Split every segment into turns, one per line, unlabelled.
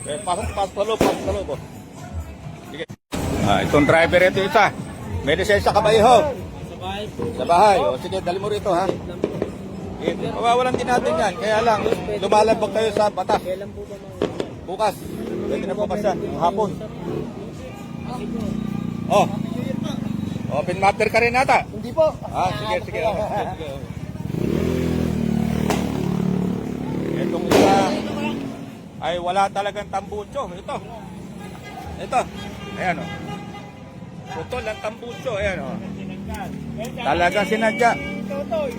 Pasok sa loob, oh. Sige. Itong driver ito isa. May lisensya ka ba, iho? Sa bahay. O sige, dali mo rito, ha? Mawawalan din natin yan. Kaya lang, lumalabag kayo sa batas. Bukas. Pwede na bukas yan. Hapon. Oh. Open matter ka rin nata.
Hindi po.
Sige. Itong isa ay wala talagang tambucho. Ito. Ayan, oh. Putol ang tambucho. Ayan, oh. Talagang sinadya.
Totoy.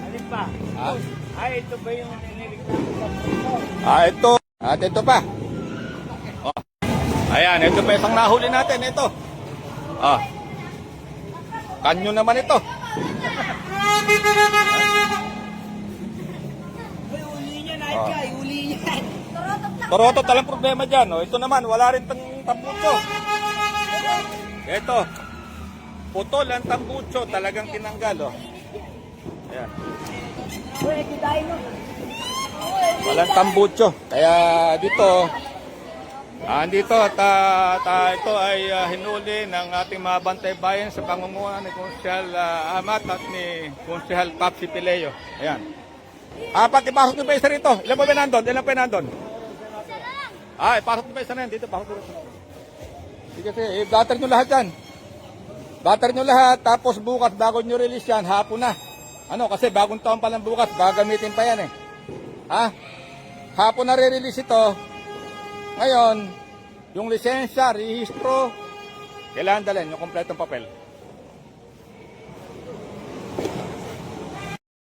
Alin pa? Ito ba yung nililigtas?
Ito. At ito pa. Oh. Ayan, ito pa isang nahuli natin. Ito. Kanyo naman ito.
Uli niya, naikay. Uli niya.
Torotot talang problema dyan. Oh. Ito naman, wala rin tambucho. Ito. Putol ang tambucho. Talagang tinanggal. Oh. Ayan. Walang tambucho. Kaya dito, andito ito ay hinuli ng ating mga bantay bayan sa pangunguna ni Konsyal Amat at ni Konsyal Papsi Pileo. Ayan. Pati pasok nyo pa isa rito. Ilan pa nandun? Pasok nyo pa isa na yan. Dito, pasok nyo. Sige, butter nyo lahat yan. Butter nyo lahat. Tapos bukas, bago nyo release yan, hapon na. Kasi bagong taon pa lang bukas, gagamitin pa yan eh. Hapon na re-release ito. Ngayon, yung lisensya, rehistro, kailangan dalhin yung kompletong papel.